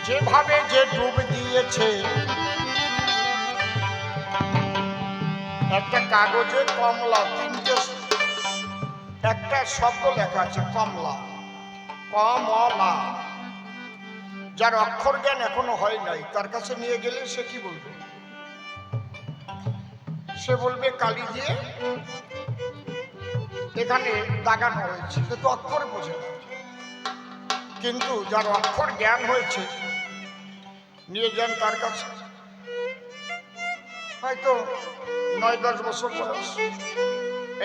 যেভাবে যে ডুব দিয়েছে, একটা কাগজে কমলা তিনটে একটা শব্দ লেখা আছে কমলা, কমলা। যার অক্ষর জ্ঞান এখনো হয় নাই তার কাছে নিয়ে গেলে সে কি বলবে? সে বলবে কালি দিয়ে এখানে দাগানো হয়েছে, সে তো অক্ষর বোঝে না। কিন্তু যার অক্ষর জ্ঞান হয়েছে নিয়ে যান তার কাছে, হয়তো 9-10 বছর বয়স।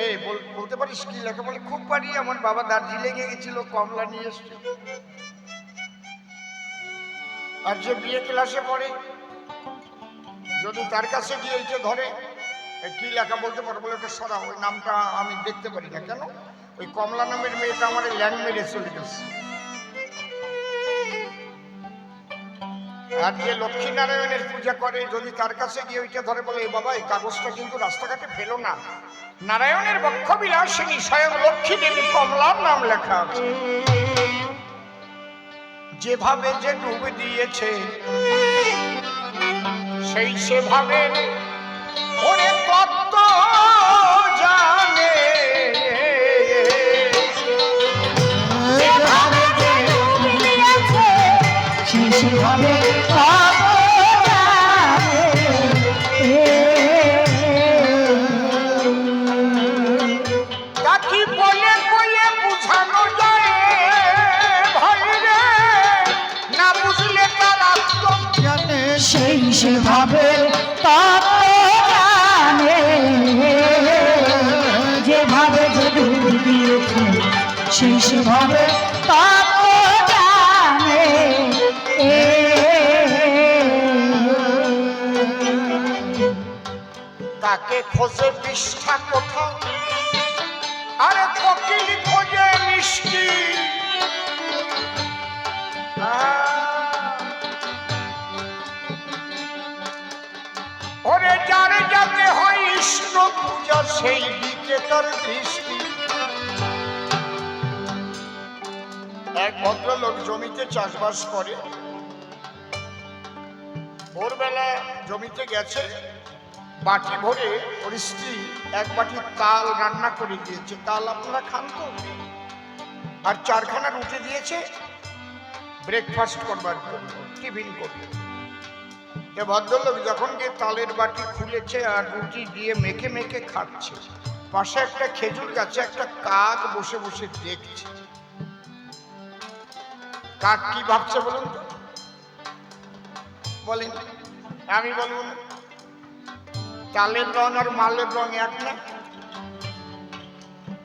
এই বলতে পারিস কি লেখা? বলে খুব পারি, আমার বাবা দার্জিলিংয়ে গেছিল, কমলা নিয়ে এসছে। আর যে বিয়ে ক্লাসে পড়ে যদি তার কাছে গিয়ে এইটা ধরে কি লেখা বলতে পারো? বলে ওটা সরা, ওই নামটা আমি দেখতে পারি না। কেন? ওই কমলা নামের মেয়েটা আমার ল্যান্ড মেরে চলে গেছে। আর যে লক্ষ্মীনারায়ণের পূজা করে যদি তার কাছে গিয়ে ওইটা ধরে, বলে এ বাবা এই কাগজটা কিন্তু রাস্তাঘাটে ফেলো না, নারায়ণের বক্ষ বিলাসিনী স্বয়ং লক্ষ্মী দেবী কমলার নাম লেখা আছে। যেভাবে যে ডুব দিয়েছে সেই সেভাবে ওরে কত জানে, যেভাবে যে ডুব দিয়েছে সেই সেভাবে কত জানে। তাকে বলে কয়ে বুঝানো যায় ভাই রে, না বুঝলে তার আত্ম জানে সেই সেভাবে কত জানে। যেভাবে যে ডুব দিয়েছে সেই সেভাবে কত জানে। তাকে খোঁজে পৃষ্ঠা কোথাও, আরে কোকিল খোঁজে মিষ্টি। ওরে যার যাতে হয় ইষ্ট পূজা সেই দিকে তার দৃষ্টি। এক ভদ্রলোক জমিতে চাষবাস করে, ভোরবেলা জমিতে গেছে, বাটি ভরে ওর স্ত্রী এক বাটি তাল রান্না করে দিয়েছে। তাল আপনারা খান তো? আর 4খানা রুটি দিয়েছে ব্রেকফাস্ট করবার জন্য, টিফিন করবে। এ ভদ্রলোক যখন গিয়ে তালের বাটি খুলেছে আর রুটি দিয়ে মেখে মেখে খাচ্ছে, পাশে একটা খেজুর গাছে একটা কাক বসে বসে দেখছে। কাক কি ভাবছে বলুন তো? বলেন, আমি বলুন। তালের রং আর মালের রং এক না?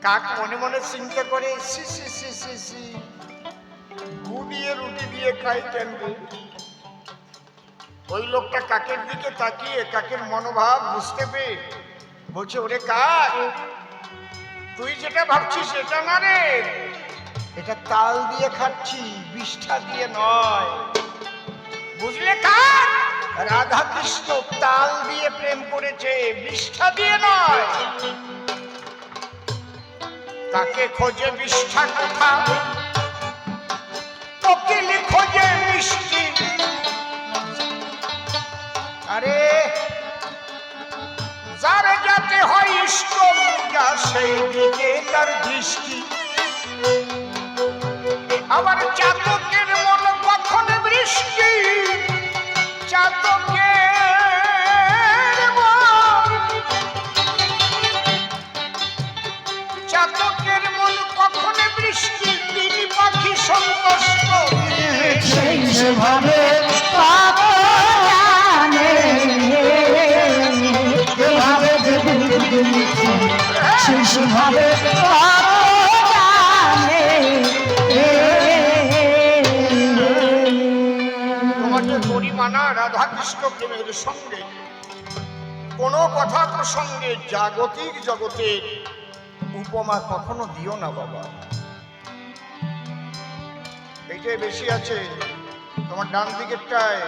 কাক মনে মনে চিন্তা করে, সি সি সি সি সি, গু দিয়ে রুটি দিয়ে খাই কেন? ওই লোকটা কাকের দিকে তাকিয়ে কাকের মনোভাব বুঝতে পেরে বলছে, ওরে কাক, তুই যেটা ভাবছিস এটা না রে, এটা তাল দিয়ে খাচ্ছি, বিষ্ঠা দিয়ে নয়। বুঝলে কাক? রাধা কৃষ্ণ তাল দিয়ে প্রেম করেছে, বিষ্ঠা দিয়ে নয়। তাকে খোঁজে বিষ্ঠা কোথাও, কোকিল খোঁজে মিষ্টি। আরে যার যাতে হয় ইষ্ট পূজা সেই দিকে তার দৃষ্টি। আবার চাতকের মন কখন বৃষ্টি, চাতকের মন কখন বৃষ্টি, তিনি পাখি সন্তুষ্ট সেই সেভাবে কত জানে। যেভাবে যে ডুব দিয়েছে সেই সেভাবে কত জানে। তোমাকে পরিমানা রাধাকৃষ্ণ প্রেমের সঙ্গে কোনো কথা প্রসঙ্গে জাগতিক জগতের উপমা কখনো দিও না বাবা। এইটাই বেশি আছে। তোমার ডান দিকেরটায়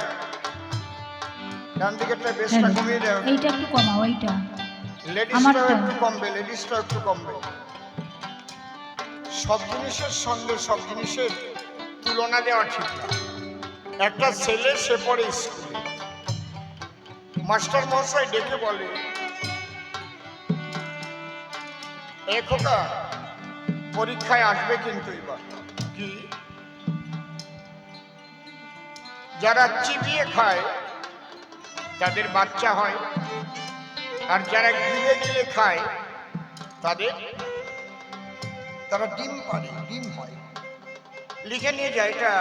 বেশটা কমিয়ে দাও। এইটা একটু কমাও, এইটা লেডিসটাও একটু কমবে, লেডিসটাও একটু কমবে। সব জিনিসের সঙ্গে সব জিনিসের তুলনা দেওয়া ঠিক না। একটা ছেলে সে পড়ে স্কুলে, মাস্টার মহাশয় ডেকে বলে, এ খোকা পরীক্ষায় আসবে কিন্তু এবার। কি? যারা চিবিয়ে খায় তাদের বাচ্চা হয়, আর যারা গিলে গিলে খায় তারা ডিম পারে, ডিম হয়। লিখে নিয়ে যায়, এটা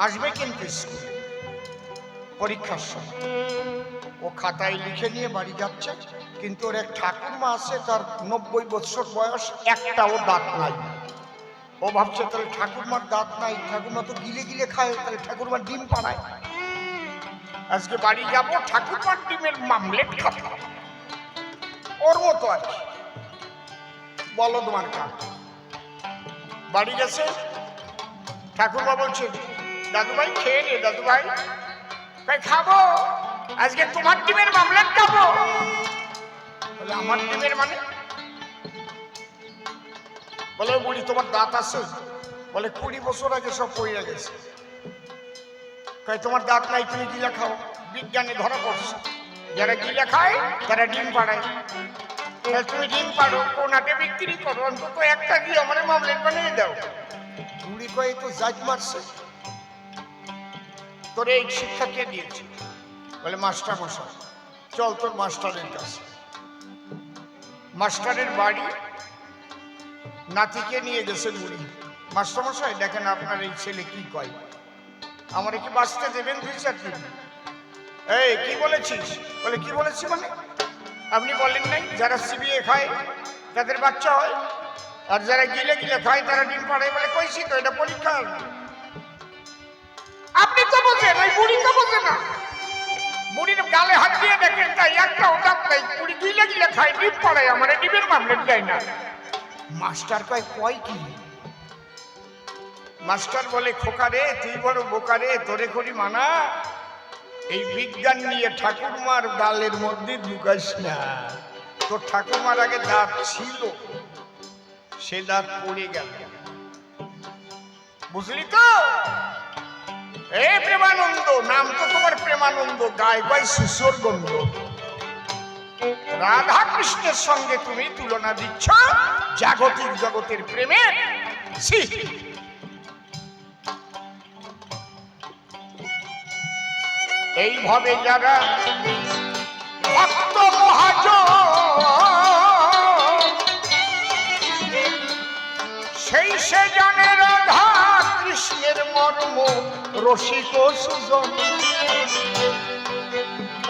আসবে কিন্তু স্কুলে পরীক্ষার সময়। ও খাতায় লিখে নিয়ে বাড়ি যাচ্ছে, কিন্তু ওর এক ঠাকুরমা আছে, তার 90 বছর বয়স, একটাও দাঁত নাই। ও ভাবছে তাহলে ঠাকুরমার দাঁত নাই, ঠাকুরমা তো গিলে গিলে খায়, তাহলে ঠাকুরমার ডিম পাড়ায়। আজকে বাড়ি যাব, ঠাকুরমার ডিমের মামলেট খাবো, ওর মতো আর কি। বলো তোমার কাজ। বাড়ি গেছে, ঠাকুরমা বলছে, দাদু ভাই খেয়ে নে দাদু ভাই। খাবো, আজকে তোমার ডিমের মামলেট খাবো। বলে আমার ডিমের মানে? বলে বুড়ি তোমার দাঁত আছে? বলে 20 বছর আগে সব পড়ে গেছে। তোমার দাঁত নাই, তুমি গিলা খাও। বিজ্ঞানে ধরা পড়ছে, যারা গিলা খায় তারা ডিম পাড়ায়। তুমি ডিম পাড়ো, কোনাতে বিক্রি করো, অন্তত একটা দিয়ে আমার মামলেট বানিয়ে দাও। বুড়ি কয়ে তো জাজ মারছে, তোর এই শিক্ষা কে দিয়েছে? বলে মাস্টার মশাই। চল তোর মাস্টারের কাছে। মাস্টারের বাড়ি, নাতিকে নিয়ে গেছে বুড়ি। মাস্টার মশাই দেখেন আপনার এই ছেলে কি কয়, আমার কি বাঁচতে দেবেন 2-4 দিন? এই কি বলেছিস? বলে কি বলেছি মানে? আপনি বলেন নাই যারা চিবিয়ে খায় তাদের বাচ্চা হয়, আর যারা গিলে গিলে খায় তারা ডিম পাড়ায়। বলে কইছি তো, এটা পরীক্ষা। আপনি তো বোঝেন, ওই বুড়ি তো বোঝে না। বুড়ির গালে হাত দিয়ে দেখেন, তাই একটা ওটা নাই, বুড়ি গিলে গিলে খায়, ডিম পাড়ায়, আমার ডিমের মামলেট দেয় না। মাস্টার কয় কি? মাস্টার বলে, খোকা রে তুই বড় বোকা রে, তোরে করি মানা, এই বিজ্ঞান নিয়ে ঠাকুরমার গালের মধ্যে ঢুকাইস না। তোর ঠাকুরমার আগে দাঁত ছিল, সে দাঁত পড়ে গেল, বুঝলি তো? এ প্রেমানন্দ, নাম তো তোমার প্রেমানন্দ, গায়ে গায়ে শিশুর গন্ধ। রাধা কৃষ্ণের সঙ্গে তুমি তুলনা দিচ্ছ জাগতিক জগতের প্রেমের। এইভাবে যারা ভক্ত মহাজন, সেই সে জানে রাধা কৃষ্ণের মর্ম, রসিক সুজন।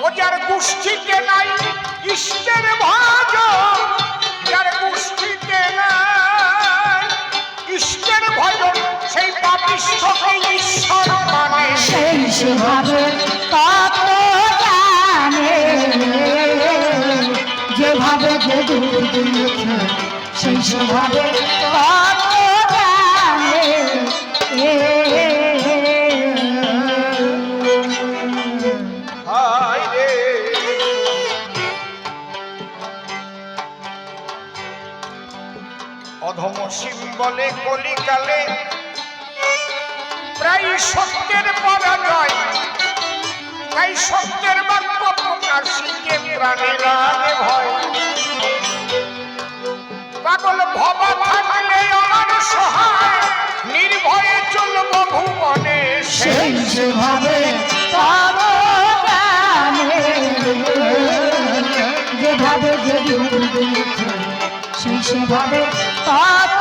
ও যার গোষ্ঠীতে নাই ইষ্টের ভজন, যার গোষ্ঠীতে নাই ইষ্টের ভজন, সেই পাপিষ্ঠকে ঈশ্বর মানে। সেই সেভাবে তত জানে, যেভাবে যে দূর দিয়েছে, সেই সেভাবে তত জানে। হায় রে, অধম সিম্বলে কলিকালে প্রায় সত্যের পরাজয়, তাই সত্যের বাক্য প্রকাশিকে প্রাণে লাগে ভয়। পাগল ভবা থাকলে আমার সহায়, নির্ভয়ে চলব ভুবনে। সেই সেভাবে তত জানে, যেভাবে যে দূর দিয়েছে, সেই সেভাবে তত